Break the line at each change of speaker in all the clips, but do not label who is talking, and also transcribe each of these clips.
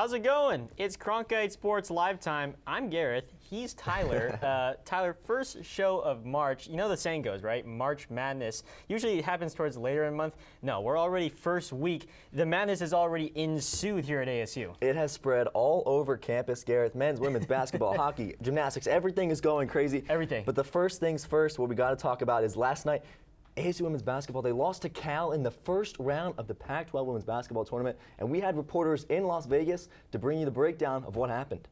How's it going? It's Cronkite Sports Live Time. I'm Gareth. He's Tyler. Tyler, first show of March. You know the saying goes, right? March Madness. Usually it happens towards later in the month. No, we're already first week. The madness has already ensued here at ASU.
It has spread all over campus, Gareth. Men's, women's, basketball, hockey, gymnastics, everything is going crazy.
Everything.
But the first things first, what we got to talk about is last night, ASU women's basketball, they lost to Cal in the first round of the Pac-12 women's basketball tournament, and we had reporters in Las Vegas to bring you the breakdown of what happened.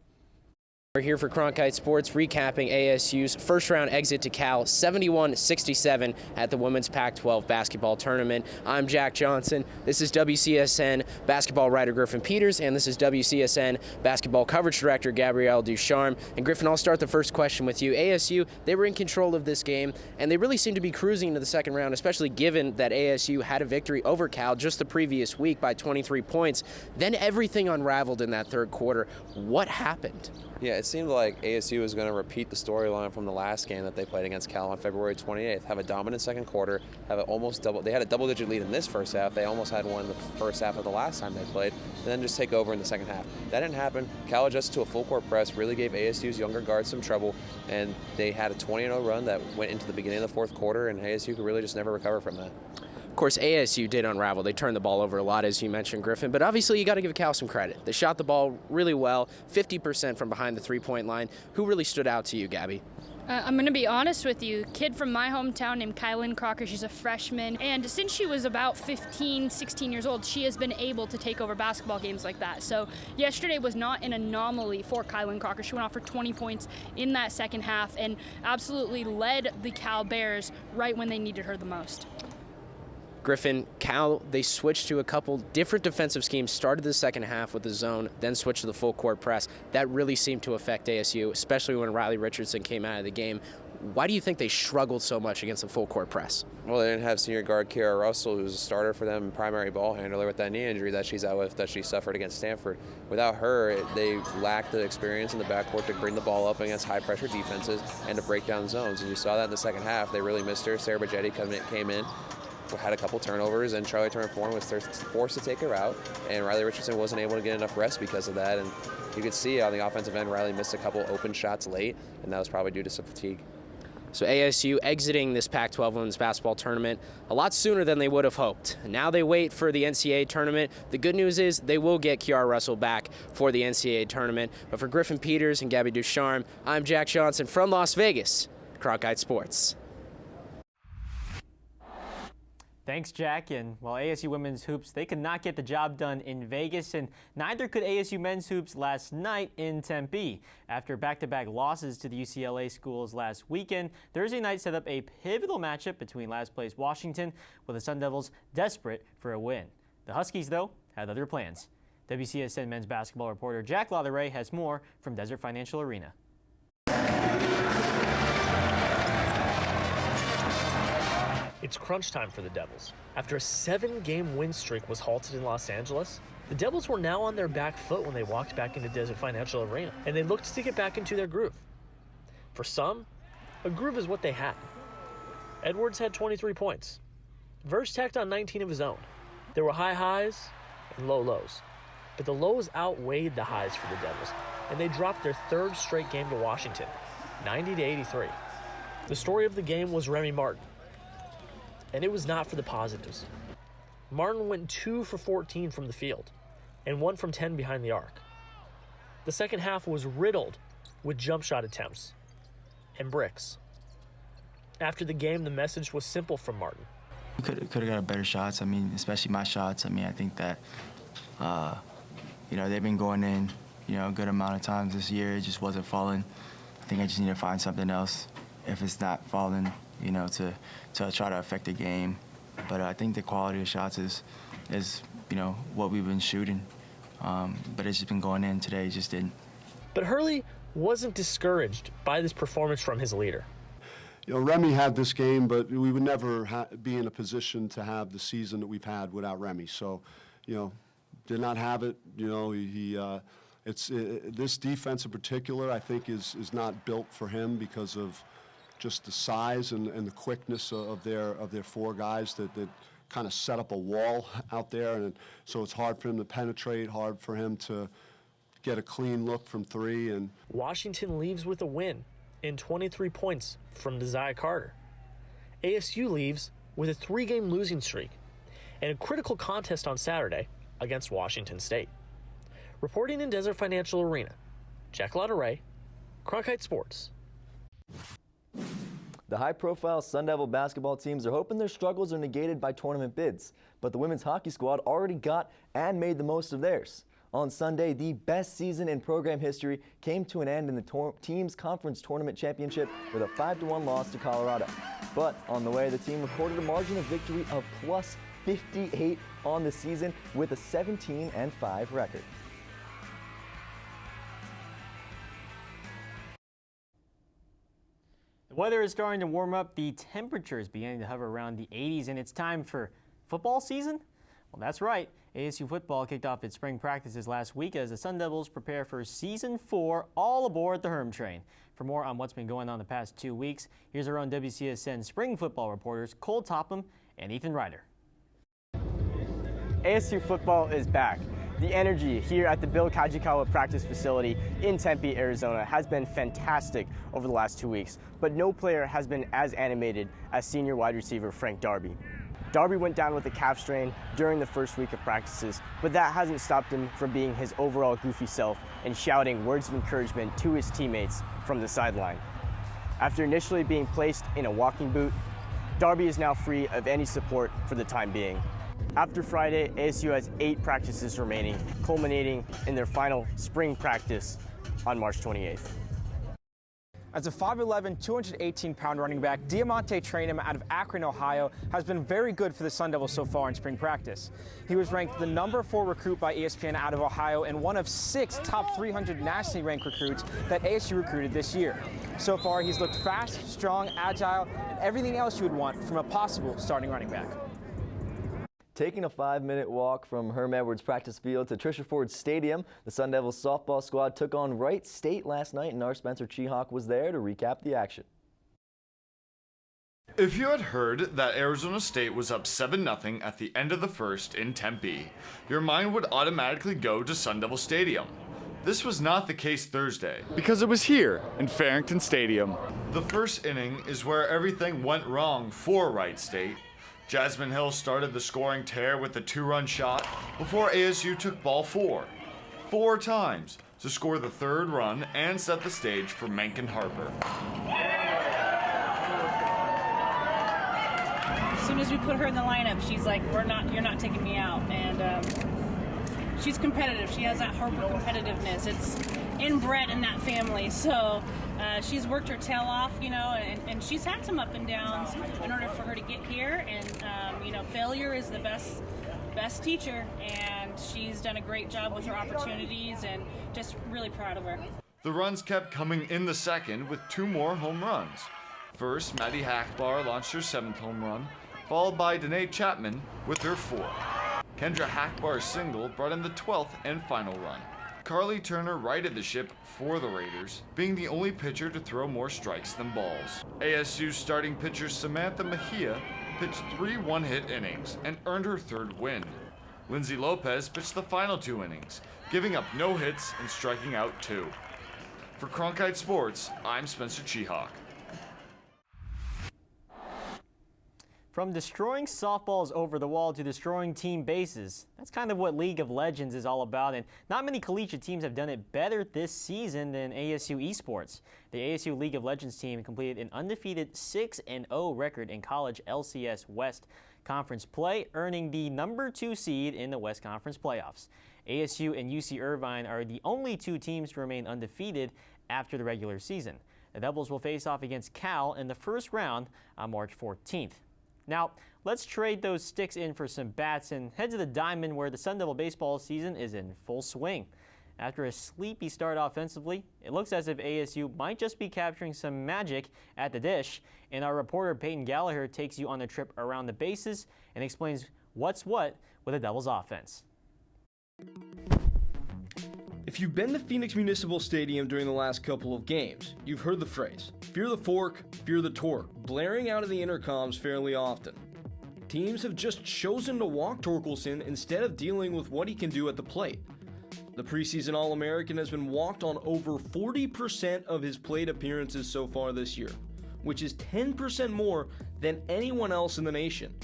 We're here for Cronkite Sports, recapping ASU's first-round exit to Cal, 71-67 at the Women's Pac-12 basketball tournament. I'm Jack Johnson. This is WCSN basketball writer Griffin Peters, and this is WCSN basketball coverage director Gabrielle Ducharme. And Griffin, I'll start the first question with you. ASU, they were in control of this game, and they really seemed to be cruising into the second round, especially given that ASU had a victory over Cal just the previous week by 23 points. Then everything unraveled in that third quarter. What happened?
Yeah, it seemed like ASU was going to repeat the storyline from the last game that they played against Cal on February 28th. Have a dominant second quarter, have it almost double. They had a double-digit lead in this first half. They almost had one in the first half of the last time they played, and then just take over in the second half. That didn't happen. Cal adjusted to a full-court press, really gave ASU's younger guards some trouble, and they had a 20-0 run that went into the beginning of the fourth quarter, and ASU could really just never recover from that.
Of course, ASU did unravel. They turned the ball over a lot, as you mentioned, Griffin. But obviously, you got to give Cal some credit. They shot the ball really well, 50% from behind the three-point line. Who really stood out to you, Gabby?
I'm going to be honest with you. Kid from my hometown named Kylan Crocker. She's a freshman. And since she was about 15, 16 years old, she has been able to take over basketball games like that. So yesterday was not an anomaly for Kylan Crocker. She went off for 20 points in that second half and absolutely led the Cal Bears right when they needed her the most.
Griffin, Cal, they switched to a couple different defensive schemes, started the second half with the zone, then switched to the full court press. That really seemed to affect ASU, especially when Riley Richardson came out of the game. Why do you think they struggled so much against the full court press?
Well, they didn't have senior guard Kiara Russell, who's a starter for them, primary ball handler with that knee injury that she's out with, that she suffered against Stanford. Without her, they lacked the experience in the backcourt to bring the ball up against high-pressure defenses and to break down zones. And you saw that in the second half. They really missed her. Sarah Bajetti came in, had a couple turnovers, and Charlie Turner-Form was forced to take her out, and Riley Richardson wasn't able to get enough rest because of that. And you could see on the offensive end, Riley missed a couple open shots late, and that was probably due to some fatigue.
So ASU exiting this Pac-12 women's basketball tournament a lot sooner than they would have hoped. Now they wait for the NCAA tournament. The good news is they will get Kiara Russell back for the NCAA tournament. But for Griffin Peters and Gabby Ducharme, I'm Jack Johnson from Las Vegas, Cronkite Sports.
Thanks, Jack. And while ASU women's hoops, they could not get the job done in Vegas, and neither could ASU men's hoops last night in Tempe. After back-to-back losses to the UCLA schools last weekend, Thursday night set up a pivotal matchup between last-place Washington, with the Sun Devils desperate for a win. The Huskies, though, had other plans. WCSN men's basketball reporter Jack Latheray has more from Desert Financial Arena.
It's crunch time for the Devils. After a 7-game win streak was halted in Los Angeles, the Devils were now on their back foot when they walked back into Desert Financial Arena, and they looked to get back into their groove. For some, a groove is what they had. Edwards had 23 points. Verge tacked on 19 of his own. There were high highs and low lows, but the lows outweighed the highs for the Devils, and they dropped their third straight game to Washington, 90-83. The story of the game was Remy Martin, and it was not for the positives. Martin went 2 for 14 from the field and 1 from 10 behind the arc. The second half was riddled with jump shot attempts and bricks. After the game, the message was simple from Martin.
We could have got better shots. I mean, especially my shots. I mean, I think that, they've been going in, a good amount of times this year. It just wasn't falling. I think I just need to find something else if it's not falling, to try to affect the game. But I think the quality of shots is what we've been shooting. But it's just been going in today, it just didn't.
But Hurley wasn't discouraged by this performance from his leader.
Remy had this game, but we would never be in a position to have the season that we've had without Remy. So, did not have it. This defense in particular, I think, is not built for him because of just the size and the quickness of their 4 guys that kind of set up a wall out there, and so it's hard for him to penetrate, hard for him to get a clean look from three. And
Washington leaves with a win and 23 points from Desire Carter. ASU leaves with a 3-game losing streak and a critical contest on Saturday against Washington State. Reporting in Desert Financial Arena, Jack Lauderay, Cronkite Sports.
The high-profile Sun Devil basketball teams are hoping their struggles are negated by tournament bids, but the women's hockey squad already got and made the most of theirs. On Sunday, the best season in program history came to an end in the team's conference tournament championship with a 5-1 loss to Colorado. But on the way, the team recorded a margin of victory of plus 58 on the season with a 17-5 record.
The weather is starting to warm up. The temperature is beginning to hover around the 80s, and it's time for football season? Well, that's right. ASU football kicked off its spring practices last week as the Sun Devils prepare for Season 4, all aboard the Herm train. For more on what's been going on the past 2 weeks, here's our own WCSN spring football reporters Cole Topham and Ethan Ryder.
ASU football is back. The energy here at the Bill Kajikawa practice facility in Tempe, Arizona has been fantastic over the last 2 weeks, but no player has been as animated as senior wide receiver Frank Darby. Darby went down with a calf strain during the first week of practices, but that hasn't stopped him from being his overall goofy self and shouting words of encouragement to his teammates from the sideline. After initially being placed in a walking boot, Darby is now free of any support for the time being. After Friday, ASU has 8 practices remaining, culminating in their final spring practice on March 28th.
As a 5'11", 218-pound running back, Diamante Trainum out of Akron, Ohio, has been very good for the Sun Devils so far in spring practice. He was ranked the number 4 recruit by ESPN out of Ohio and one of 6 top 300 nationally ranked recruits that ASU recruited this year. So far, he's looked fast, strong, agile, and everything else you would want from a possible starting running back.
Taking a 5-minute walk from Herm Edwards practice field to Trisha Ford Stadium, the Sun Devils softball squad took on Wright State last night, and our Spencer Chihawk was there to recap the action.
If you had heard that Arizona State was up 7-0 at the end of the first in Tempe, your mind would automatically go to Sun Devil Stadium. This was not the case Thursday, because it was here in Farrington Stadium. The first inning is where everything went wrong for Wright State. Jasmine Hill started the scoring tear with a 2-run shot before ASU took ball 4 times to score the 3rd run and set the stage for Mencken Harper.
As soon as we put her in the lineup, she's like, you're not taking me out. And she's competitive. She has that Harper competitiveness. It's inbred in that family. So she's worked her tail off, and she's had some up and downs in order for her to get here. And, failure is the best teacher. And she's done a great job with her opportunities, and just really proud of her.
The runs kept coming in the second with 2 more home runs. First, Maddie Hackbar launched her 7th home run, followed by Danae Chapman with her 4th. Kendra Hackbar's single brought in the 12th and final run. Carly Turner righted the ship for the Raiders, being the only pitcher to throw more strikes than balls. ASU starting pitcher Samantha Mejia pitched 3 one-hit innings and earned her 3rd win. Lindsay Lopez pitched the final 2 innings, giving up no hits and striking out 2. For Cronkite Sports, I'm Spencer Chihawk.
From destroying softballs over the wall to destroying team bases, that's kind of what League of Legends is all about, and not many collegiate teams have done it better this season than ASU Esports. The ASU League of Legends team completed an undefeated 6-0 record in college LCS West Conference play, earning the number 2 seed in the West Conference playoffs. ASU and UC Irvine are the only 2 teams to remain undefeated after the regular season. The Devils will face off against Cal in the first round on March 14th. Now, let's trade those sticks in for some bats and head to the diamond where the Sun Devil baseball season is in full swing. After a sleepy start offensively, it looks as if ASU might just be capturing some magic at the dish, and our reporter Peyton Gallagher takes you on a trip around the bases and explains what's what with the Devils offense.
If you've been to Phoenix Municipal Stadium during the last couple of games, you've heard the phrase, fear the fork, fear the torque, blaring out of the intercoms fairly often. Teams have just chosen to walk Torkelson instead of dealing with what he can do at the plate. The preseason All-American has been walked on over 40% of his plate appearances so far this year, which is 10% more than anyone else in the nation.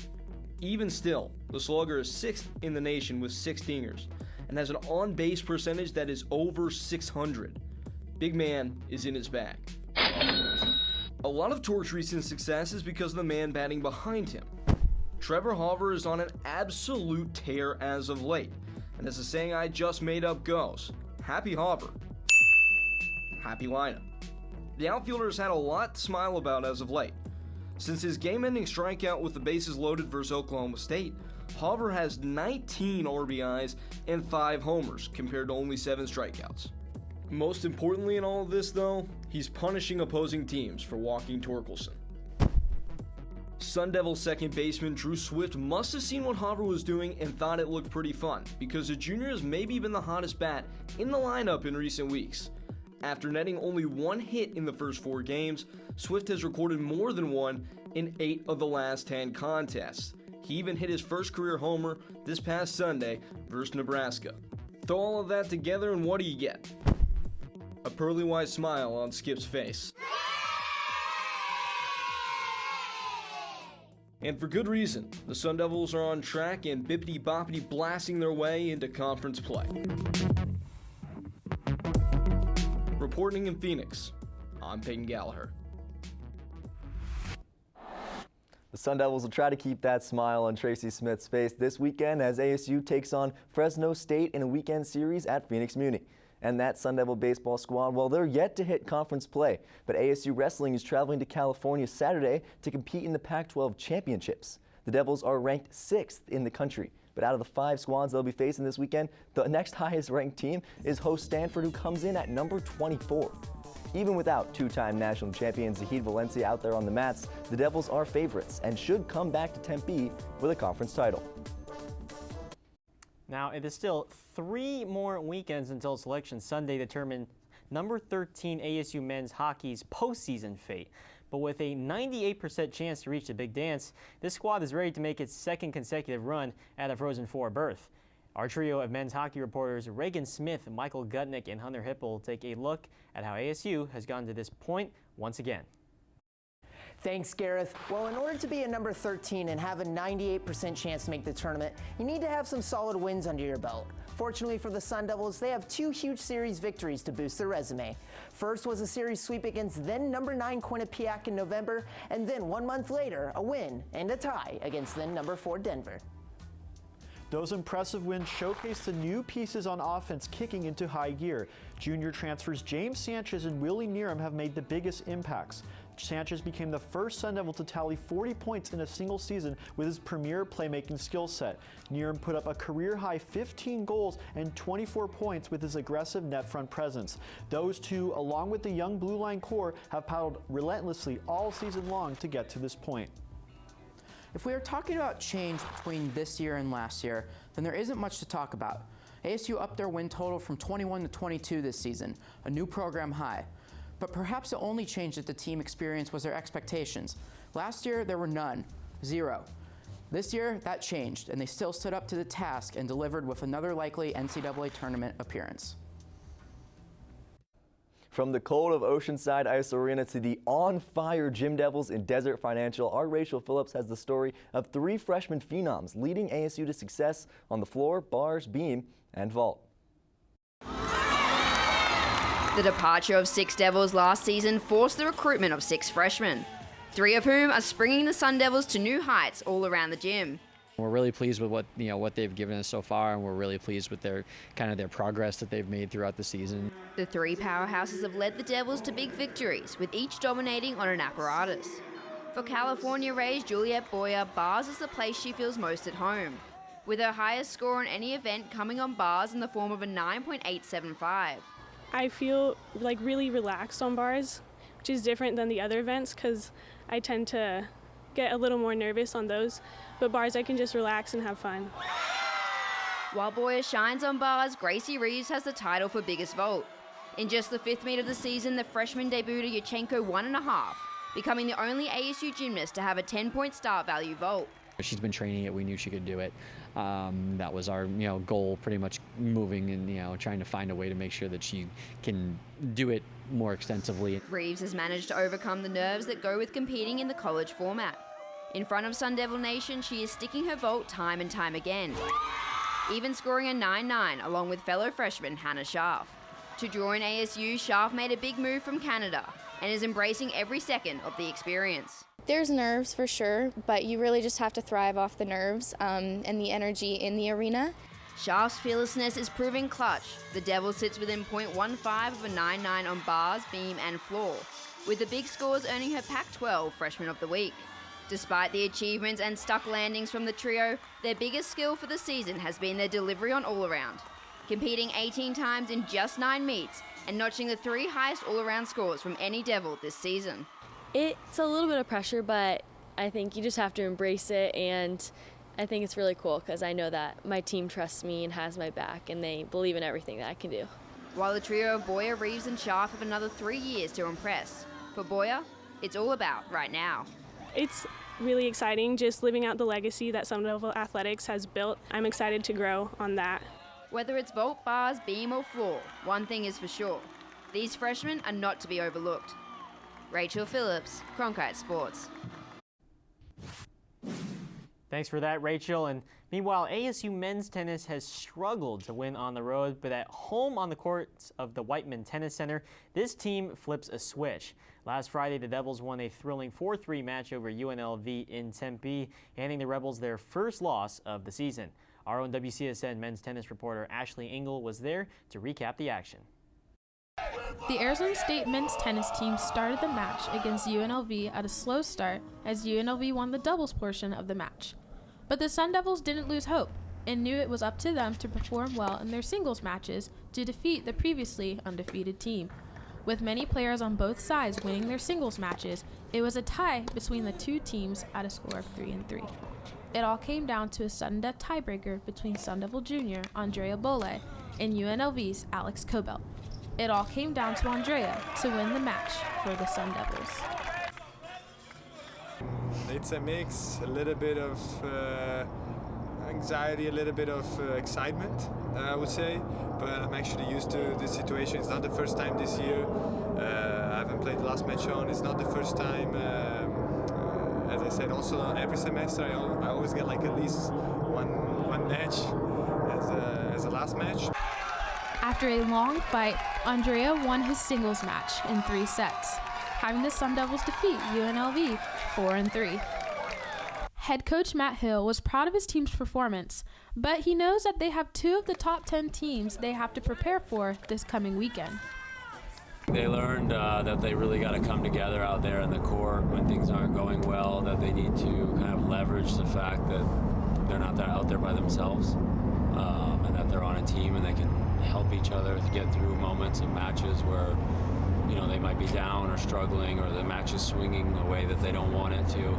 Even still, the slugger is 6th in the nation with 6 dingers and has an on-base percentage that is over 600. Big man is in his bag. A lot of Torque's recent success is because of the man batting behind him. Trevor Hauver is on an absolute tear as of late, and as the saying I just made up goes, happy Hauver, happy lineup. The outfielder has had a lot to smile about as of late. Since his game-ending strikeout with the bases loaded versus Oklahoma State, Hauver has 19 RBIs and 5 homers compared to only 7 strikeouts. Most importantly in all of this though, he's punishing opposing teams for walking Torkelson. Sun Devils second baseman Drew Swift must have seen what Hauver was doing and thought it looked pretty fun, because the junior has maybe been the hottest bat in the lineup in recent weeks. After netting only 1 hit in the first 4 games, Swift has recorded more than 1 in 8 of the last 10 contests. He even hit his first career homer this past Sunday versus Nebraska. Throw all of that together and what do you get? A pearly-white smile on Skip's face. And for good reason, the Sun Devils are on track and bippity-boppity blasting their way into conference play. Reporting in Phoenix, I'm Peyton Gallagher.
The Sun Devils will try to keep that smile on Tracy Smith's face this weekend as ASU takes on Fresno State in a weekend series at Phoenix Muni. And that Sun Devil baseball squad, well, they're yet to hit conference play, but ASU Wrestling is traveling to California Saturday to compete in the Pac-12 championships. The Devils are ranked 6th in the country, but out of the 5 squads they'll be facing this weekend, the next highest ranked team is host Stanford, who comes in at number 24. Even without 2-time national champion Zahid Valencia out there on the mats, the Devils are favorites and should come back to Tempe with a conference title.
Now, it is still 3 more weekends until Selection Sunday determines number 13 ASU men's hockey's postseason fate. But with a 98% chance to reach the big dance, this squad is ready to make its 2nd consecutive run at a Frozen Four berth. Our trio of men's hockey reporters Reagan Smith, Michael Gutnick, and Hunter Hipple take a look at how ASU has gotten to this point once again.
Thanks, Gareth. Well, in order to be a number 13 and have a 98% chance to make the tournament, you need to have some solid wins under your belt. Fortunately for the Sun Devils, they have 2 huge series victories to boost their resume. First was a series sweep against then number 9 Quinnipiac in November, and then 1 month later, a win and a tie against then number 4 Denver.
Those impressive wins showcase the new pieces on offense kicking into high gear. Junior transfers James Sanchez and Willie Neerum have made the biggest impacts. Sanchez became the first Sun Devil to tally 40 points in a single season with his premier playmaking skill set. Neerum put up a career-high 15 goals and 24 points with his aggressive net front presence. Those two, along with the young Blue Line core, have paddled relentlessly all season long to get to this point.
If we are talking about change between this year and last year, then there isn't much to talk about. ASU upped their win total from 21 to 22 this season, a new program high. But perhaps the only change that the team experienced was their expectations. Last year, there were none, 0. This year, that changed, and they still stood up to the task and delivered with another likely NCAA tournament appearance.
From the cold of Oceanside Ice Arena to the on-fire Gym Devils in Desert Financial, our Rachel Phillips has the story of 3 freshman phenoms leading ASU to success on the floor, bars, beam, and vault.
The departure of 6 Devils last season forced the recruitment of 6 freshmen, 3 of whom are springing the Sun Devils to new heights all around the gym.
We're really pleased with what they've given us so far, and we're really pleased with their progress that they've made throughout the season.
The 3 powerhouses have led the Devils to big victories, with each dominating on an apparatus. For California-raised Juliette Boyer, bars is the place she feels most at home, with her highest score on any event coming on bars in the form of a 9.875.
I feel really relaxed on bars, which is different than the other events because I tend to get a little more nervous on those, but bars I can just relax and have fun.
While Boyer shines on bars, Gracie Reeves has the title for biggest vault. In just the 5th meet of the season, the freshman debuted a Yurchenko 1.5, becoming the only ASU gymnast to have a 10-point start value vault.
She's been training it. We knew she could do it. That was our goal, pretty much moving and trying to find a way to make sure that she can do it more extensively.
Reeves has managed to overcome the nerves that go with competing in the college format. In front of Sun Devil Nation, she is sticking her vault time and time again, even scoring a 9.9 along with fellow freshman Hannah Scharf. To join ASU, Scharf made a big move from Canada and is embracing every second of the experience.
There's nerves for sure, but you really just have to thrive off the nerves and the energy in the arena.
Scharf's fearlessness is proving clutch. The Devil sits within .15 of a 9.9 on bars, beam and floor, with the big scores earning her Pac-12 Freshman of the Week. Despite the achievements and stuck landings from the trio, their biggest skill for the season has been their delivery on all-around, competing 18 times in just 9 meets and notching the 3 highest all-around scores from any Devil this season.
It's a little bit of pressure, but I think you just have to embrace it, and I think it's really cool because I know that my team trusts me and has my back, and they believe in everything that I can do.
While the trio of Boyer, Reeves and Scharf have another 3 years to impress. For Boyer, it's all about right now.
It's really exciting just living out the legacy that Sun Devil Athletics has built. I'm excited to grow on that.
Whether it's vault, bars, beam or floor, one thing is for sure. These freshmen are not to be overlooked. Rachel Phillips, Cronkite Sports.
Thanks for that, Rachel. And meanwhile, ASU men's tennis has struggled to win on the road, but at home on the courts of the Whiteman Tennis Center, this team flips a switch. Last Friday, the Devils won a thrilling 4-3 match over UNLV in Tempe, handing the Rebels their first loss of the season. Our own WCSN men's tennis reporter Ashley Engel was there to recap the action.
The Arizona State men's tennis team started the match against UNLV at a slow start as UNLV won the doubles portion of the match. But the Sun Devils didn't lose hope and knew it was up to them to perform well in their singles matches to defeat the previously undefeated team. With many players on both sides winning their singles matches, it was a tie between the two teams at a score of 3-3. It all came down to a sudden death tiebreaker between Sun Devil Jr. Andrea Bole and UNLV's Alex Cobelt. It all came down to Andrea to win the match for the Sun Devils.
It's a mix, a little bit of anxiety, a little bit of excitement, I would say. But I'm actually used to this situation. It's not the first time this year. I haven't played the last match on. It's not the first time. As I said, also every semester I always get like at least one match as a last match.
After a long fight, Andrea won his singles match in 3 sets, having the Sun Devils defeat UNLV 4-3. Head coach Matt Hill was proud of his team's performance, but he knows that they have 2 of the top 10 teams they have to prepare for this coming weekend.
They learned that they really got to come together out there in the court when things aren't going well, that they need to kind of leverage the fact that they're not out there by themselves, and that they're on a team and they can help each other to get through moments of matches where they might be down or struggling or the match is swinging a way that they don't want it to.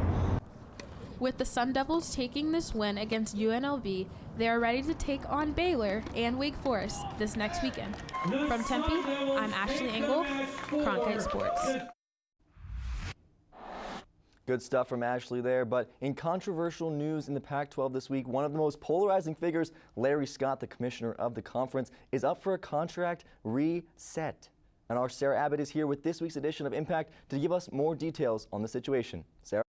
With the Sun Devils taking this win against UNLV, they are ready to take on Baylor and Wake Forest this next weekend. From Tempe, I'm Ashley Engel, Cronkite Sports.
Good stuff from Ashley there, but in controversial news in the Pac-12 this week, one of the most polarizing figures, Larry Scott, the commissioner of the conference, is up for a contract reset. And our Sarah Abbott is here with this week's edition of Impact to give us more details on the situation. Sarah?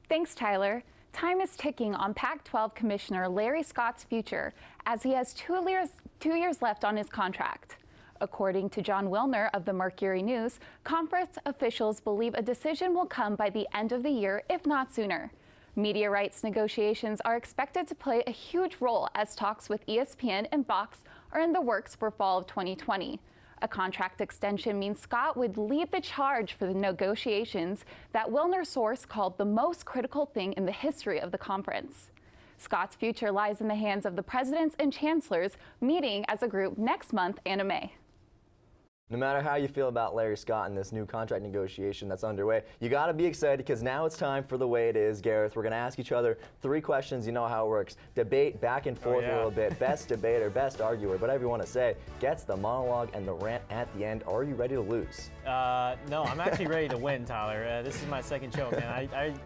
Thanks, Tyler. Time is ticking on Pac-12 Commissioner Larry Scott's future as he has 2 years left on his contract. According to John Wilner of the Mercury News, conference officials believe a decision will come by the end of the year, if not sooner. Media rights negotiations are expected to play a huge role as talks with ESPN and Fox are in the works for fall of 2020. A contract extension means Scott would lead the charge for the negotiations that Wilner's source called the most critical thing in the history of the conference. Scott's future lies in the hands of the presidents and chancellors meeting as a group next month and in May.
No matter how you feel about Larry Scott and this new contract negotiation that's underway, you got to be excited because now it's time for the way it is, Gareth. We're going to ask each other 3 questions. You know how it works. Debate back and forth a little bit. Best debater, best arguer, whatever you want to say, gets the monologue and the rant at the end. Are you ready to lose?
No, I'm actually ready to win, Tyler. This is my second show, man.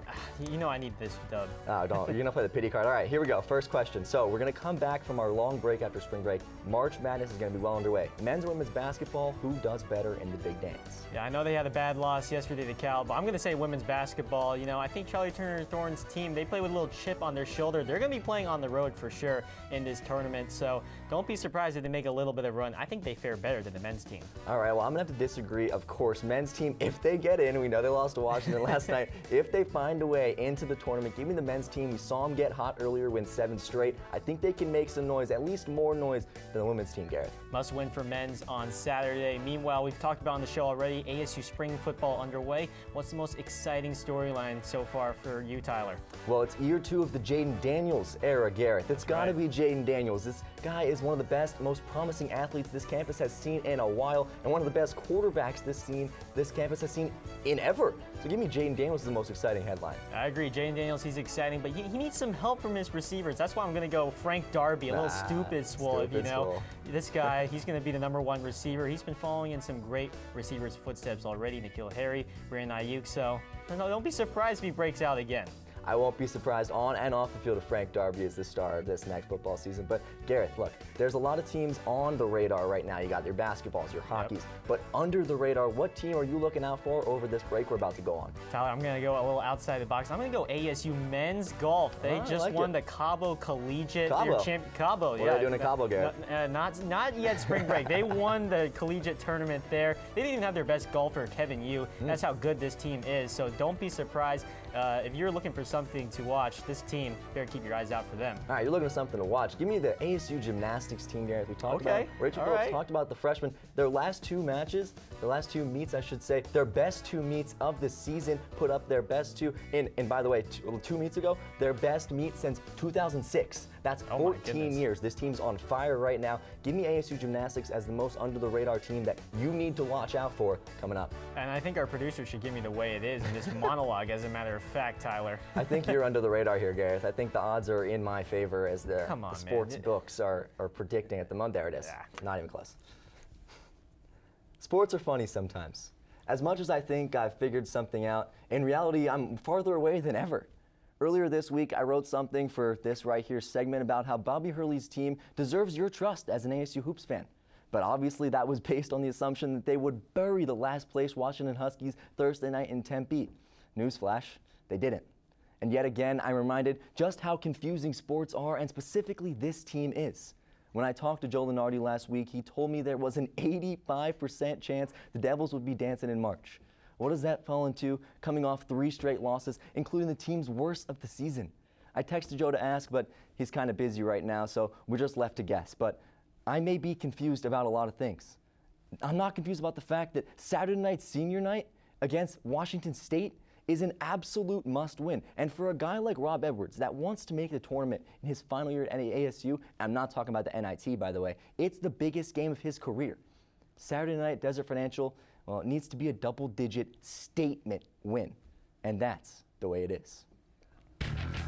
You know I need this dub.
Oh, don't. You're going to play the pity card. All right, here we go. First question. So we're going to come back from our long break after spring break. March Madness is going to be well underway. Men's and women's basketball, who does better in the big dance?
Yeah, I know they had a bad loss yesterday to Cal, but I'm going to say women's basketball. You know, I think Charlie Turner Thorne's team, they play with a little chip on their shoulder. They're going to be playing on the road for sure in this tournament, so don't be surprised if they make a little bit of run. I think they fare better than the men's team.
All right, well, I'm going to have to disagree. Of course, men's team, if they get in, we know they lost to Washington last night. If they find a way into the tournament, give me the men's team. We saw them get hot earlier, win 7 straight. I think they can make some noise, at least more noise than the women's team, Gareth.
Must win for men's on Saturday. Meanwhile, we've talked about on the show already, ASU spring football underway. What's the most exciting storyline so far for you, Tyler?
Well, it's year 2 of the Jaden Daniels era, Gareth. It's got to be Jaden Daniels. This guy is one of the best, most promising athletes this campus has seen in a while, and one of the best quarterbacks this campus has seen in ever. So give me Jaden Daniels as the most exciting headline.
I agree. Jaden Daniels, he's exciting, but he needs some help from his receivers. That's why I'm going to go Frank Darby, a little stupid swole, if you know. This guy, he's going to be the #1 receiver. He's been following in some great receivers' footsteps already. N'Keal Harry, Brandon Ayuk. So don't be surprised if he breaks out again.
I won't be surprised on and off the field if Frank Darby is the star of this next football season. But Gareth, look, there's a lot of teams on the radar right now. You got your basketballs, your hockeys, but under the radar, what team are you looking out for over this break we're about to go on?
Tyler, I'm going to go a little outside the box. I'm going to go ASU men's golf. They just won the Cabo Collegiate. Cabo,
what are they doing in Cabo, Gareth?
Not yet spring break. They won the collegiate tournament there. They didn't even have their best golfer, Kevin Yu. That's how good this team is. So don't be surprised. If you're looking for something to watch, this team, better keep your eyes out for them.
All right, you're looking for something to watch. Give me the ASU gymnastics team, Gareth. We talked about Rachel Phillips, talked about the freshmen. Their last 2 matches, their last 2 meets, I should say, their best 2 meets of the season, put up their best 2. And by the way, 2 meets ago, their best meet since 2006. That's 14 years. This team's on fire right now. Give me ASU Gymnastics as the most under-the-radar team that you need to watch out for coming up.
And I think our producer should give me the way it is in this monologue, as a matter of fact, Tyler.
I think you're under the radar here, Gareth. I think the odds are in my favor as the sports books are predicting at the moment. There it is. Yeah. Not even close. Sports are funny sometimes. As much as I think I've figured something out, in reality, I'm farther away than ever. Earlier this week, I wrote something for this right here segment about how Bobby Hurley's team deserves your trust as an ASU Hoops fan. But obviously that was based on the assumption that they would bury the last place Washington Huskies Thursday night in Tempe. Newsflash, they didn't. And yet again, I'm reminded just how confusing sports are, and specifically this team is. When I talked to Joe Lunardi last week, he told me there was an 85% chance the Devils would be dancing in March. What does that fall into, coming off 3 straight losses, including the team's worst of the season? I texted Joe to ask, but he's kind of busy right now, so we're just left to guess. But I may be confused about a lot of things. I'm not confused about the fact that Saturday night senior night against Washington State is an absolute must-win. And for a guy like Rob Edwards that wants to make the tournament in his final year at ASU, I'm not talking about the NIT, by the way, it's the biggest game of his career. Saturday night at Desert Financial, well, it needs to be a double-digit statement win, and that's the way it is.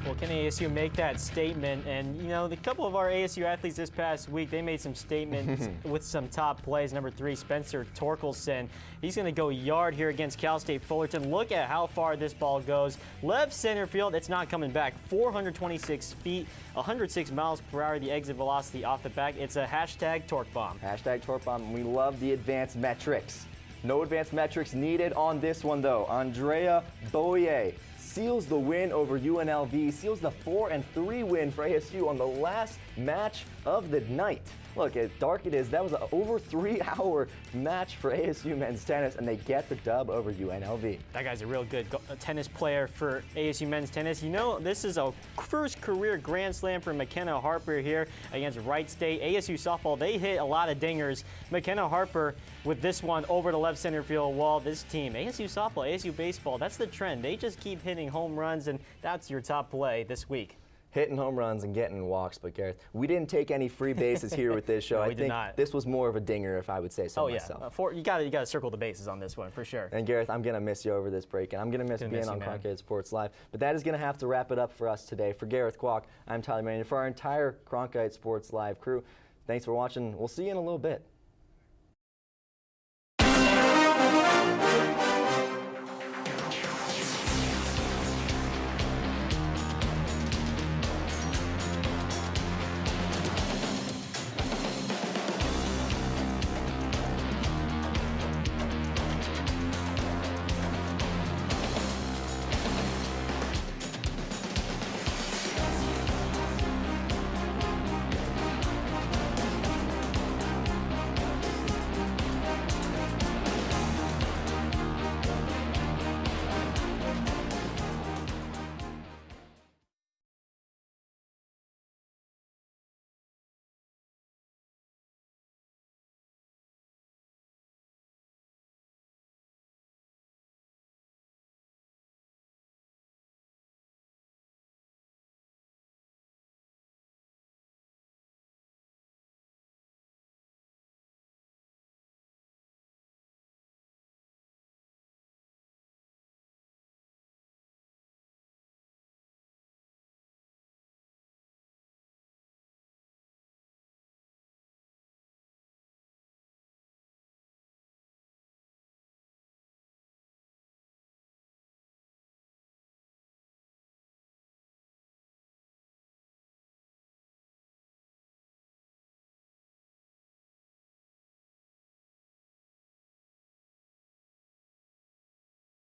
Well, can ASU make that statement? And, you know, the couple of our ASU athletes this past week, they made some statements with some top plays. Number 3, Spencer Torkelson. He's going to go yard here against Cal State Fullerton. Look at how far this ball goes. Left center field, it's not coming back. 426 feet, 106 miles per hour, the exit velocity off the back. It's a hashtag torque bomb.
Hashtag torque bomb. We love the advanced metrics. No advanced metrics needed on this one, though. Andrea Boyer seals the win over UNLV, seals the 4-3 win for ASU on the last match of the night. Look, as dark it is, that was an over 3-hour match for ASU men's tennis, and they get the dub over UNLV.
That guy's a real good tennis player for ASU men's tennis. You know, this is a first career Grand Slam for McKenna Harper here against Wright State. ASU softball, they hit a lot of dingers. McKenna Harper with this one over the left center field wall. This team, ASU softball, ASU baseball, that's the trend. They just keep hitting home runs, and that's your top play this week.
hitting home runs and getting walks. But Gareth, we didn't take any free bases here with this show.
No,
I
we did
think
not.
this was more of a dinger, if I would say so
Oh yeah,
myself.
you gotta circle the bases on this one for sure.
And Gareth, I'm gonna miss you over this break, and I'm gonna miss being on Cronkite Sports Live. But that is gonna have to wrap it up for us today. For Gareth Kwok, I'm Tyler Manning. For our entire Cronkite Sports Live crew, thanks for watching. We'll see you in a little bit.